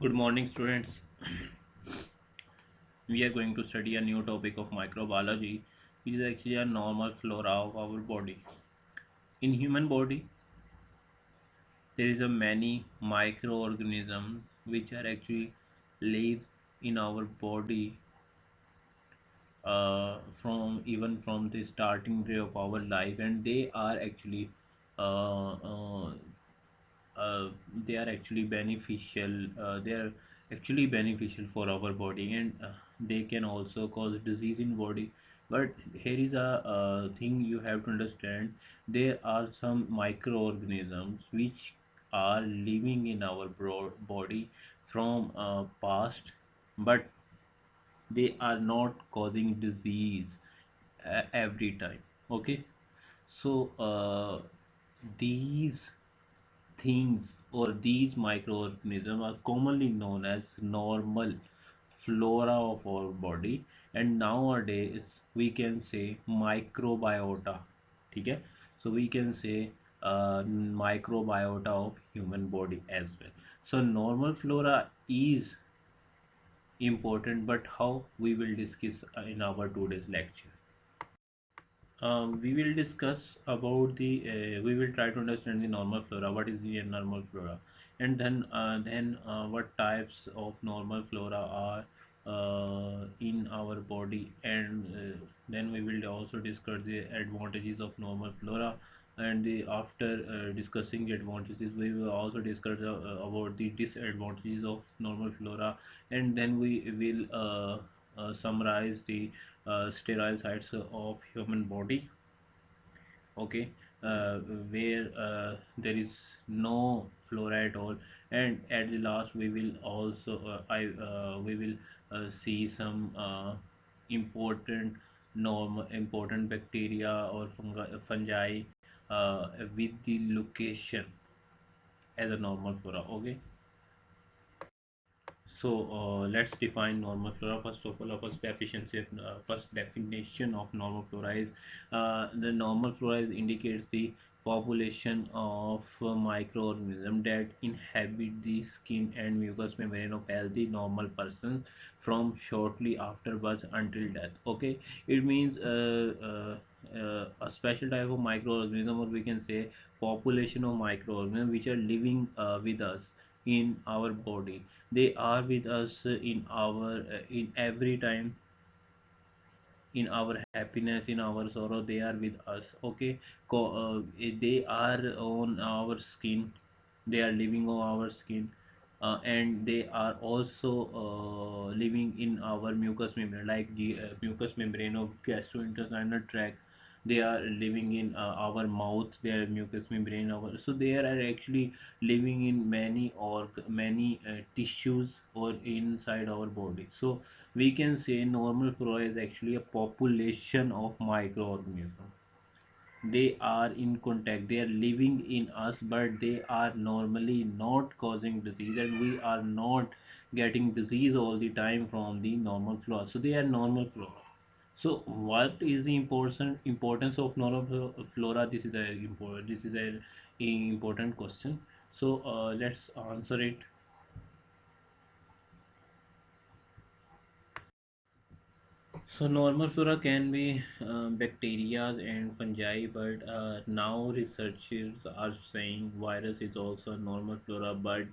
Good morning, students. We are going to study a new topic of microbiology, which is actually a normal flora of our body. In human body, there is a many microorganisms which are actually lives in our body from the starting day of our life, and uh, uh, they are actually beneficial. They are actually beneficial for our body, and they can also cause disease in body. But here is a thing you have to understand. There are some microorganisms which are living in our body from past, but they are not causing disease every time. Okay, so these things or these microorganisms are commonly known as normal flora of our body, and nowadays we can say microbiota. Okay, so we can say microbiota of human body as well. So normal flora is important, but how we will discuss in our today's lecture. We will discuss about we will try to understand the normal flora. What is the normal flora, and then what types of normal flora are in our body, and then we will also discuss the advantages of normal flora. And after discussing the advantages, we will also discuss about the disadvantages of normal flora, and then we will summarize the sterile sites of human body. Okay, where there is no flora at all, and at the last we will also I we will see some important important bacteria or fungi with the location as a normal flora. Okay, so let's define normal flora. First of all, first definition of normal flora is the normal flora indicates the population of microorganisms that inhabit the skin and mucous membrane of healthy normal persons from shortly after birth until death. Okay, it means a special type of microorganism, or we can say population of microorganisms which are living with us in our body. They are with us in every time, in our happiness, in our sorrow. They are with us. Okay, they are on our skin. They are living on our skin, and they are also living in our mucous membrane, like the mucous membrane of gastrointestinal tract. They are living in our mouth. They are mucous membrane our, so they are actually living in many tissues or inside our body. So we can say normal flora is actually a population of microorganisms. They are in contact, they are living in us, but they are normally not causing disease, and we are not getting disease all the time from the normal flora. So they are normal flora. So what is the importance of normal flora? This is a important question. So let's answer it. So normal flora can be bacteria and fungi, but now researchers are saying virus is also a normal flora. But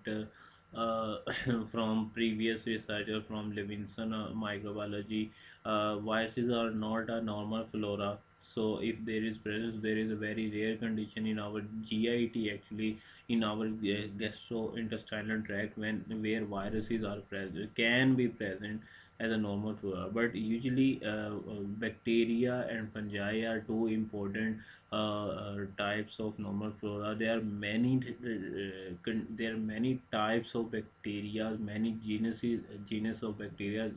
from previous research or from Levinson microbiology, viruses are not a normal flora. So if there is presence, there is a very rare condition in our GIT, actually in our gastrointestinal tract, when where viruses are present, can be present as a normal flora. But usually bacteria and fungi are two important types of normal flora. There are many types of bacteria, many genus of bacteria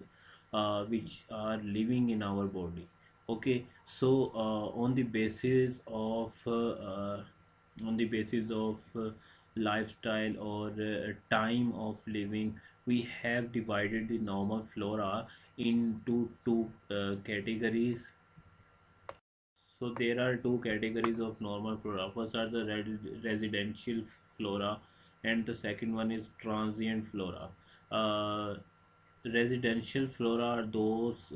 which are living in our body. Okay, so on the basis of lifestyle or time of living, we have divided the normal flora into two categories. So there are two categories of normal flora. First are the residential flora, and the second one is transient flora. uh, residential flora are those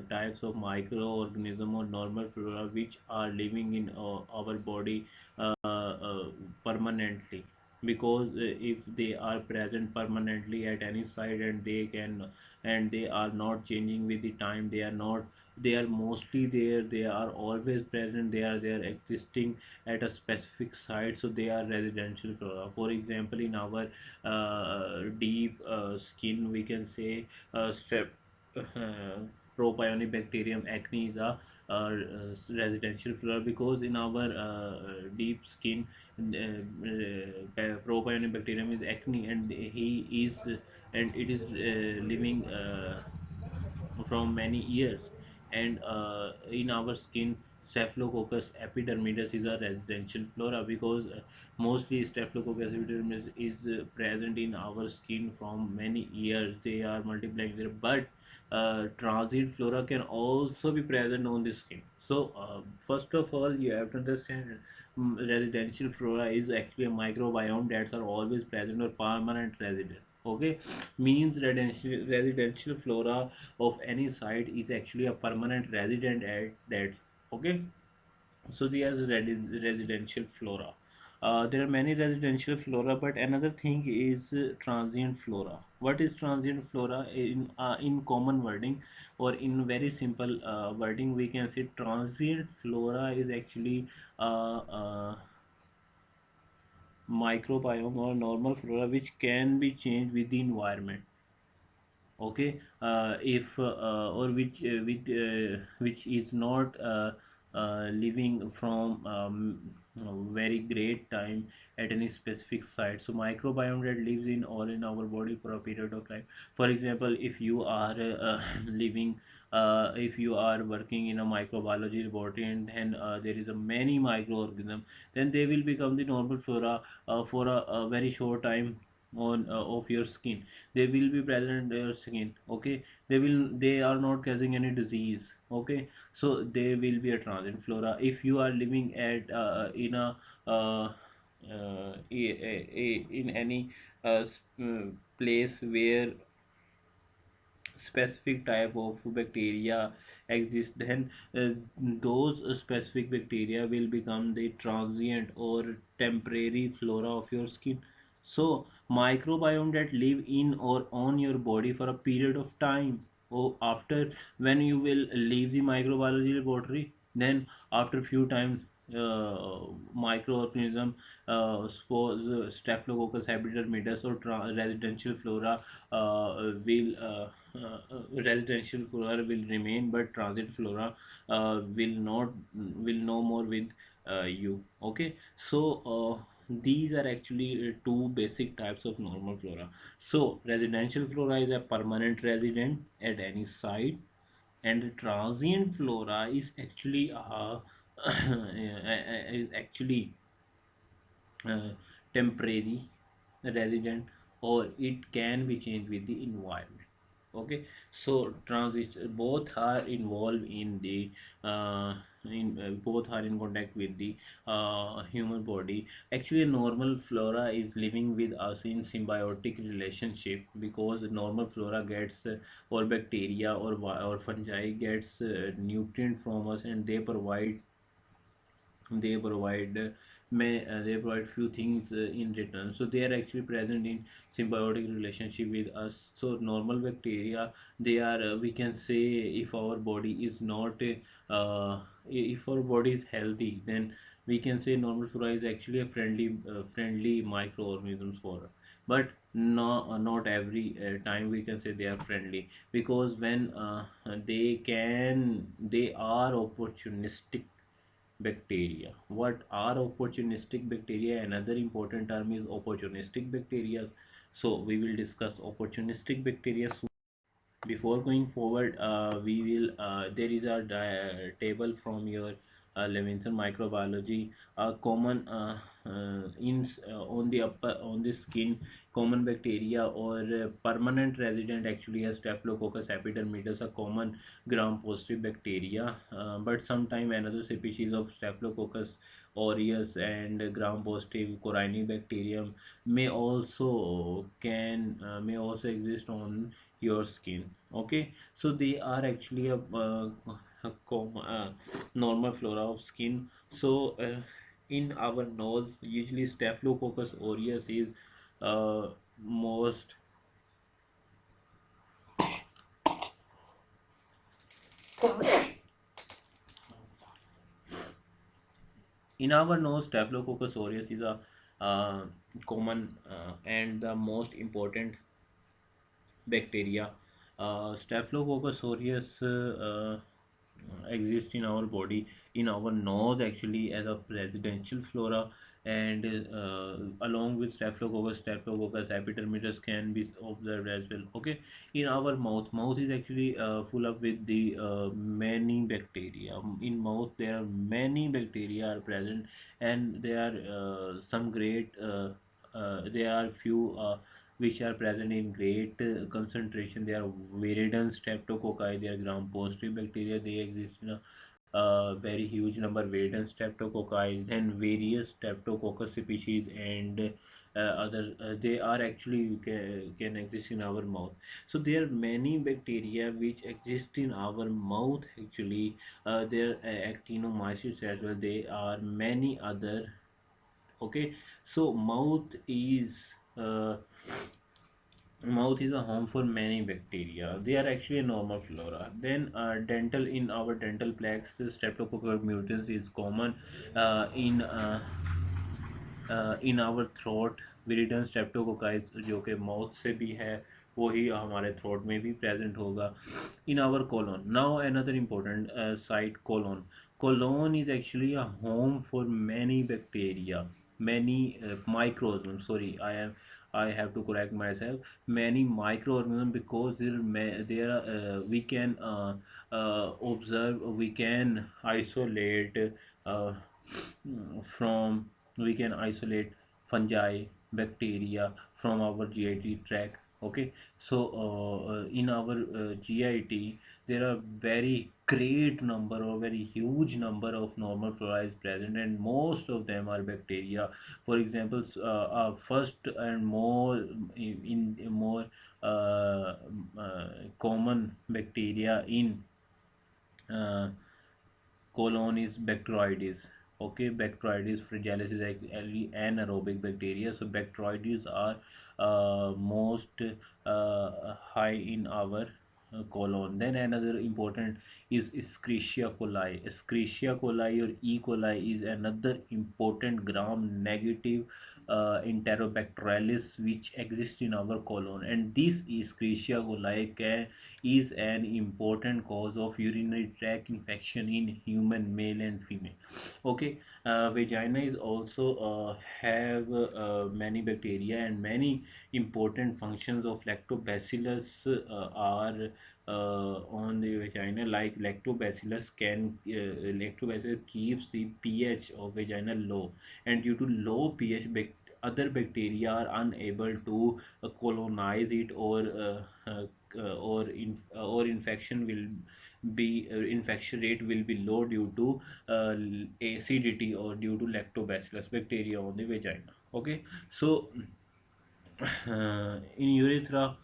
types of microorganism or normal flora which are living in our body permanently, because if they are present permanently at any site, and they are not changing with the time, they are mostly there, they are always present, they are existing at a specific site, so they are residential flora. For example, in our deep skin, we can say strep propionic bacterium acne is a residential flora, because in our deep skin, propionic bacterium is acne, and he is and it is living from many years. And in our skin, staphylococcus epidermidis is a residential flora, because mostly staphylococcus epidermidis is present in our skin from many years, they are multiplying there. But transient flora can also be present on the skin. So first of all, you have to understand, residential flora is actually a microbiome that are always present or permanent resident. Okay, means residential flora of any site is actually a permanent resident at that. Okay, so there's residential flora. There are many residential flora, but another thing is transient flora. What is transient flora? In common wording, or in very simple wording, we can say transient flora is actually microbiome or normal flora which can be changed with the environment. Okay, if or which is not living from very great time at any specific site. So microbiome that lives in all in our body for a period of time. For example, if you are living if you are working in a microbiology laboratory, and then there is a many microorganism, then they will become the normal flora for a very short time on of your skin. They will be present in your skin. Okay, they are not causing any disease. Okay, so they will be a transient flora. If you are living at in a in any place where specific type of bacteria exist, then those specific bacteria will become the transient or temporary flora of your skin. So microbiome that live in or on your body for a period of time, or after, when you will leave the microbiology laboratory, then after few times microorganism, suppose staphylococcus epidermidis or residential flora residential flora will remain, but transient flora will no more with you. Okay, so these are actually two basic types of normal flora. So residential flora is a permanent resident at any site, and the transient flora is actually is actually uh, temporary resident, or it can be changed with the environment. Okay, so transition both are involved in the both are in contact with the human body. Actually normal flora is living with us in symbiotic relationship, because normal flora gets or bacteria or fungi gets nutrient from us, and they provide few things in return, so they are actually present in symbiotic relationship with us. So normal bacteria, they are we can say, if our body is not if our body is healthy, then we can say normal flora is actually a friendly microorganisms for us. But not every time we can say they are friendly, because when they are opportunistic bacteria. What are opportunistic bacteria? Another important term is opportunistic bacteria. So we will discuss opportunistic bacteria soon. Before going forward, we will there is a table from your Levinson microbiology are common on the upper on the skin. Common bacteria or permanent resident actually as Staphylococcus epidermidis, a common gram-positive bacteria. But sometime another species of Staphylococcus aureus and gram-positive corynebacterium may also exist on your skin. Okay, so they are actually a normal flora of skin. So in our nose, usually Staphylococcus aureus is most in our nose. Staphylococcus aureus is a common and the most important bacteria. Staphylococcus aureus exist in our body, in our nose actually, as a residential flora, and along with Staphylococcus epidermidis can be observed as well. Okay, in our mouth is actually full up with the many bacteria. In mouth there are many bacteria are present, and there are some great there are few which are present in great concentration. They are viridin streptococci, they are gram-positive bacteria. They exist in a very huge number. Viridin streptococci, then various streptococcus species, and they are actually can exist in our mouth. So there are many bacteria which exist in our mouth actually. There are actinomycetes as well. There are many other. Okay, so mouth is a home for many bacteria. They are actually a normal flora. Then dental in our dental plaques, Streptococcus mutans is common in our throat. विरिडन स्ट्रेप्टोकोकाइस जो कि mouth से भी है, वही हमारे throat में भी present होगा. In our colon, now another important site, colon is actually a home for many bacteria, many microorganisms. Sorry, I have to correct myself. Many microorganisms, because we can observe, we can isolate uh, from we can isolate fungi, bacteria from our GIT tract. Okay, so in our GIT there are very great number or very huge number of normal flora is present, and most of them are bacteria. For example, first and more uh, common bacteria in uh, colon is Bacteroides. Okay, Bacteroides fragilis is actually anaerobic bacteria. So Bacteroides are most high in our colon. Then another important is Escherichia coli. Escherichia coli or E. coli is another important gram-negative Enterobacterialis which exists in our colon, and this Escherichia coli is an important cause of urinary tract infection in human male and female. Okay, vagina is also have many bacteria, and many important functions of lactobacillus are on the vagina. Like lactobacillus keeps the pH of vagina low, and due to low pH, other bacteria are unable to colonize it, or infection will be infection rate will be low due to acidity or due to lactobacillus bacteria on the vagina. Okay, so in urethra,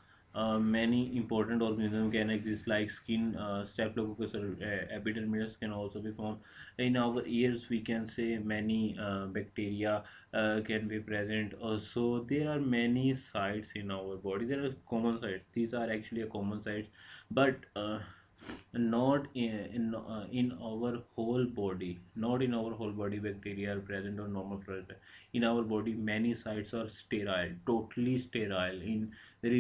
many important organisms can exist, like skin, Staphylococcus epidermidis can also be found. In our ears, we can say many bacteria can be present. Also, there are many sites in our body. There are common sites. These are actually a common sites, but not in our whole body. Not in our whole body bacteria are present or normal flora. In our body many sites are sterile, totally sterile. There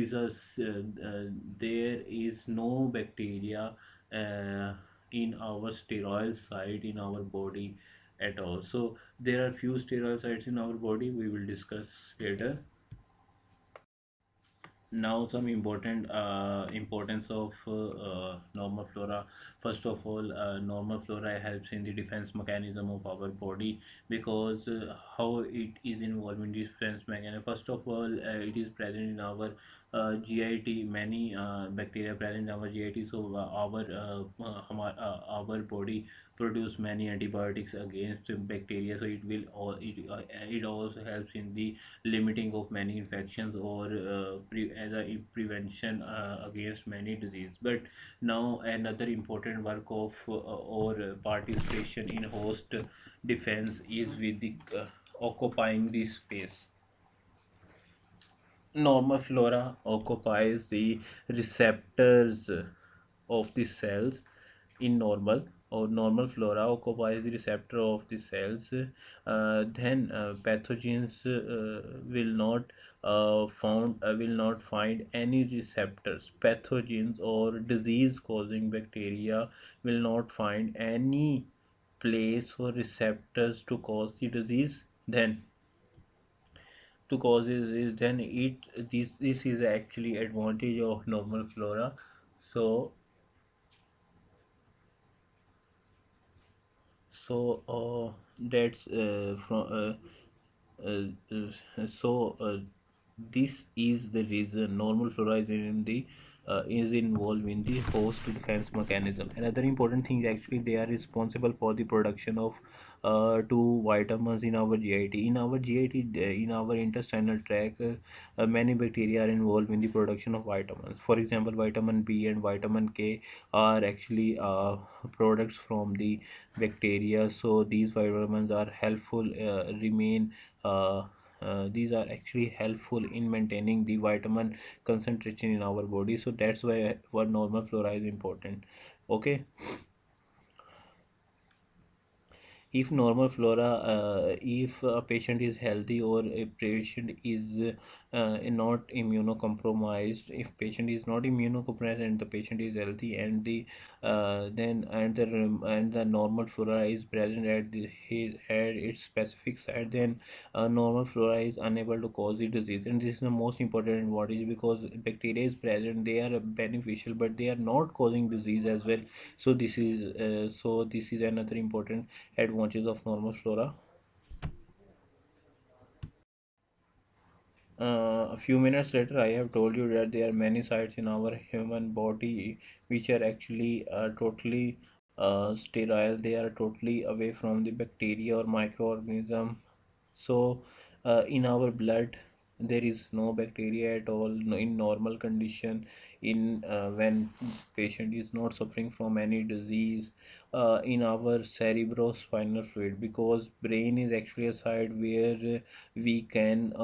is no bacteria uh, in our sterile site in our body at all. So there are few sterile sites in our body, we will discuss later. Now some important importance of normal flora. First of all, normal flora helps in the defense mechanism of our body, because how it is involved in defense mechanism. First of all, it is present in our GIT. Many bacteria present in our GIT, so our body produce many antibiotics against bacteria, so it also helps in the limiting of many infections, or as a prevention against many disease. But now another important work of or participation in host defense is with the occupying the space. Normal flora occupies the receptors of the cells in normal, or normal flora occupies the receptor of the cells. Then pathogens will not find any receptors. Pathogens or disease causing bacteria will not find any place or receptors to cause the disease. Then to causes is then it this is actually advantage of normal flora. So that's from so this is the reason normal flora is in the is involved in the host defense mechanism. Another important thing is actually they are responsible for the production of two vitamins in our GIT. In our GIT, in our intestinal tract, many bacteria are involved in the production of vitamins. For example, vitamin B and vitamin K are actually products from the bacteria. So these vitamins are helpful remain these are actually helpful in maintaining the vitamin concentration in our body. So that's why what normal flora is important. Okay, if normal flora if a patient is healthy, or a patient is not immunocompromised, if patient is not immunocompromised and the patient is healthy, and the then and the normal flora is present at at its specific site, then normal flora is unable to cause the disease. And this is the most important advantage, because bacteria is present, they are beneficial, but they are not causing disease as well. So this is another important advantage of normal flora. A few minutes later, I have told you that there are many sites in our human body which are actually totally sterile. They are totally away from the bacteria or microorganism. So, in our blood, there is no bacteria at all in normal condition. In when patient is not suffering from any disease, in our cerebrospinal fluid, because brain is actually a side where we can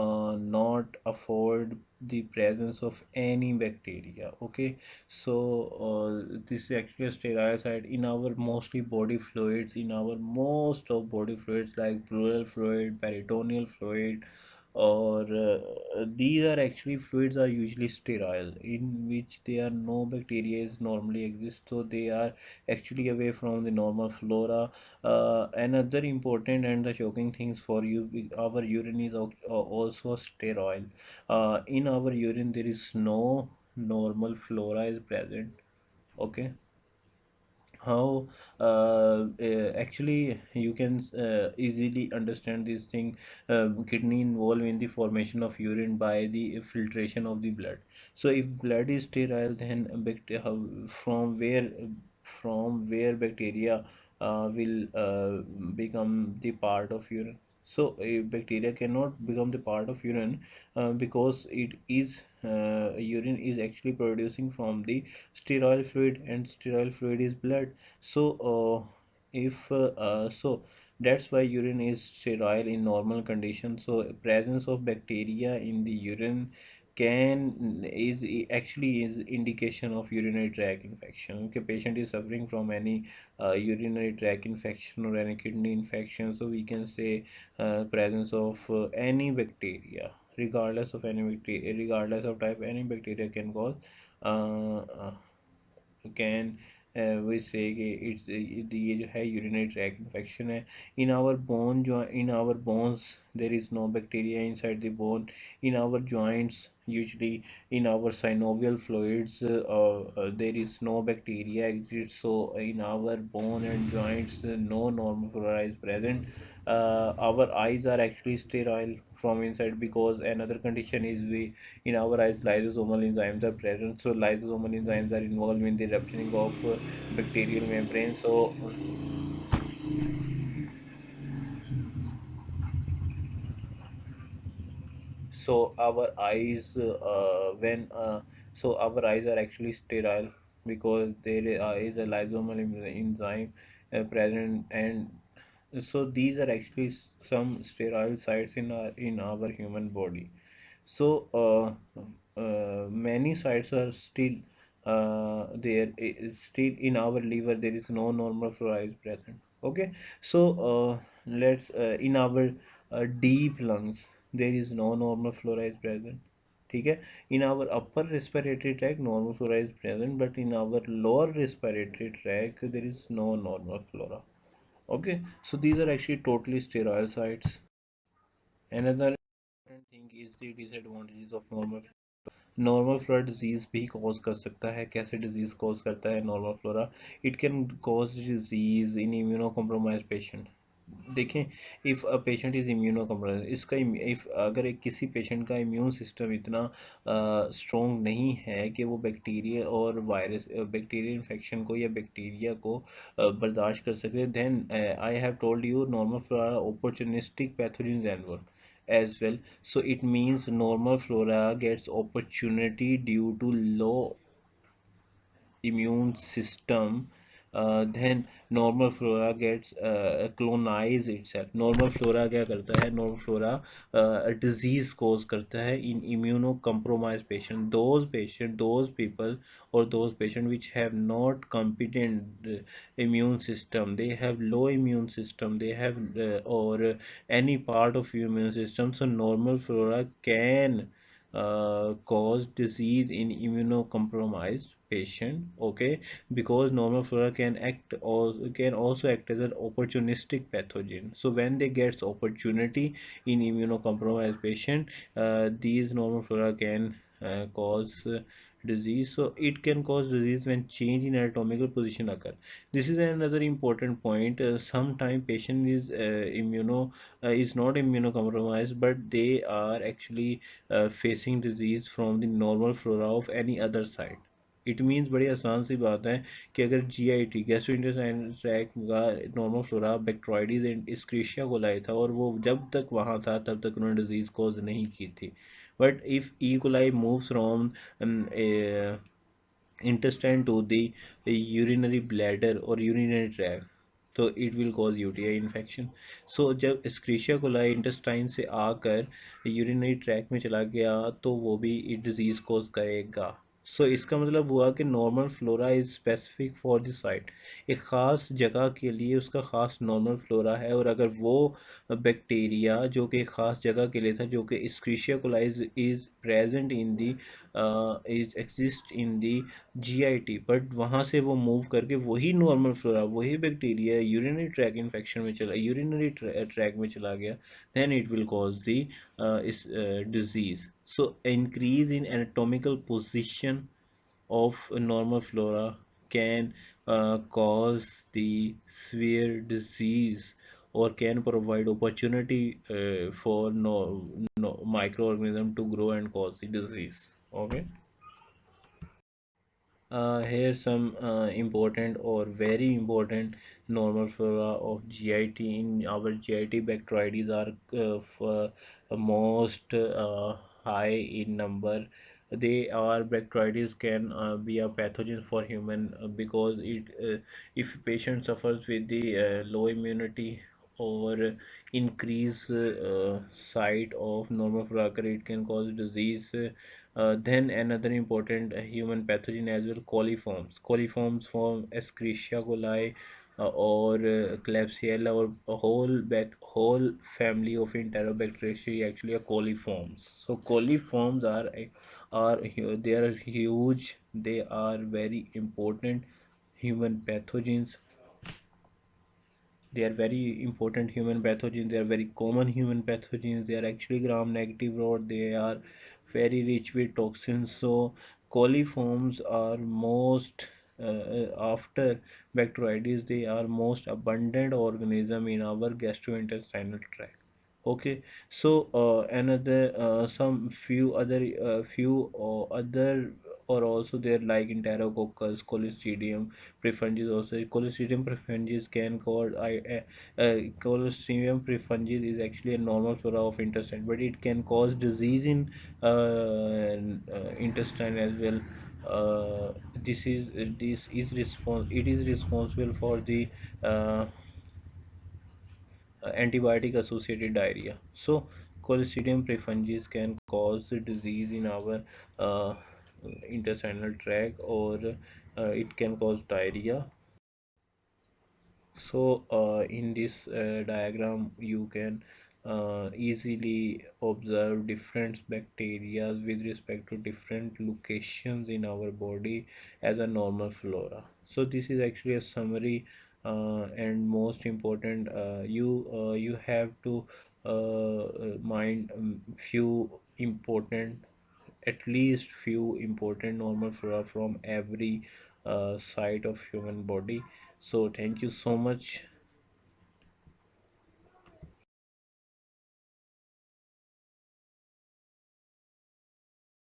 not afford the presence of any bacteria. Okay, so this is actually a sterile side in our mostly body fluids, in our most of body fluids like pleural fluid, peritoneal fluid, or these are actually fluids are usually sterile, in which there are no bacteria is normally exist, so they are actually away from the normal flora. Another important and the shocking things for you, our urine is also sterile. In our urine there is no normal flora is present. Okay, how actually you can easily understand this thing. Kidney involved in the formation of urine by the filtration of the blood. So if blood is sterile, then from where bacteria will become the part of urine. So bacteria cannot become the part of urine because it is urine is actually producing from the sterile fluid, and sterile fluid is blood. So if so that's why urine is sterile in normal conditions. So presence of bacteria in the urine can is actually is indication of urinary tract infection. Okay, patient is suffering from any urinary tract infection or any kidney infection, so we can say presence of any bacteria, regardless of any bacteria, regardless of type, any bacteria can cause uh, uh, can we say कि it's the ये जो है urinary tract infection है. In our bone जो in our bones there is no bacteria inside the bone. In our joints, usually in our synovial fluids, there is no bacteria exists. So in our bone and joints, no normal flora is present. Our eyes are actually sterile from inside, because another condition is we in our eyes lysosomal enzymes are present. So lysosomal enzymes are involved in the rupturing of bacterial membrane. So our eyes when so our eyes are actually sterile, because there is a lysosomal enzyme present, and so these are actually some sterile sites in our human body. So many sites are still there. Still in our liver there is no normal flora is present. Okay, so let's in our deep lungs there is no normal flora is present. ठीक है. In our upper respiratory tract normal flora is present, but in our lower respiratory tract there is no normal flora. Okay, so these are actually totally sterile sites. Another important thing is the disadvantages of normal flora disease भी cause कर सकता है. कैसे disease cause करता है normal flora? It can cause disease in immunocompromise patient. देखें, if a patient is immunocompromise, इसका if अगर एक किसी पेशेंट का इम्यून सिस्टम इतना स्ट्रॉन्ग नहीं है कि वो बैक्टीरिया और वायरस बैक्टीरियल इन्फेक्शन को या बैक्टीरिया को बर्दाश्त कर सके, then I have told you normal flora opportunistic pathogens as well. So it means normal flora gets opportunity due to low immune system. Then normal flora gets colonize itself. Normal flora क्या करता है? Normal flora disease cause करता है in immunocompromised patient. Those people or those patient which have not competent immune system, they have low immune system, they have or any part of immune system. So normal flora can cause disease in immunocompromised patient. Okay, because normal flora can also act as an opportunistic pathogen. So when they gets opportunity in immunocompromised patient, these normal flora can cause disease. So it can cause disease when change in anatomical position occur. This is another important point. Sometime patient is not immunocompromised, but they are actually facing disease from the normal flora of any other side. It means बड़ी आसान सी बात है कि अगर GIT gastrointestinal tract का normal flora बैक्टीरियाइड and इस्क्रीशिया को लाया था, और वो जब तक वहाँ था तब तक उन्होंने डिजीज़ कॉज नहीं की थी. But if E coli moves from intestine to the urinary bladder or urinary tract, तो it will cause UTI infection. So जब स्क्रीशिया कोलाई इंटेस्टाइन से आकर यूरिनरी ट्रैक में चला गया तो वो भी डिजीज़ कॉज करेगा. सो इसका मतलब हुआ कि normal flora is specific for the site. एक ख़ास जगह के लिए उसका ख़ास नॉर्मल फ्लोरा है, और अगर वो बैक्टीरिया जो कि एक ख़ास जगह के लिए था, जो कि Escherichia coli is present in the is exist in the GIT, but वहाँ से वो मूव करके वही नॉर्मल फ्लोरा वही बैक्टीरिया यूरिनरी ट्रैक में चला गया, then it will cause the इस disease. So increase in anatomical position of normal flora can cause the severe disease, or can provide opportunity for microorganism to grow and cause the disease. Okay. Here's some important or very important normal flora of GIT. In our GIT, bacteroides are most high in number. They are bacteroides can be a pathogen for human, because if patient suffers with the low immunity or increase site of normal flora, it can cause disease. Then another important human pathogen as well, coliforms. Coliforms from Escherichia coli or Klebsiella, or a whole family of Enterobacteriaceae actually are coliforms. So coliforms they are huge. They are very important human pathogens. They are very important human pathogens. They are very common human pathogens. They are actually gram negative, or they are very rich with toxins. So coliforms are most after bacteroides, they are most abundant organism in our gastrointestinal tract. Okay, so another some few other or also there, like Enterococcus, Clostridium perfringens. Also, Clostridium perfringens can cause Clostridium perfringens is actually a normal flora of intestine, but it can cause disease in intestine as well. This is it is responsible for the uh, antibiotic associated diarrhea. So Clostridium perfringens can cause the disease in our uh, intestinal tract, or it can cause diarrhea. So in this diagram you can easily observe different bacteria with respect to different locations in our body as a normal flora. So this is actually a summary, and most important, you have to mind few important, at least few important normal flora from every site of human body. So thank you so much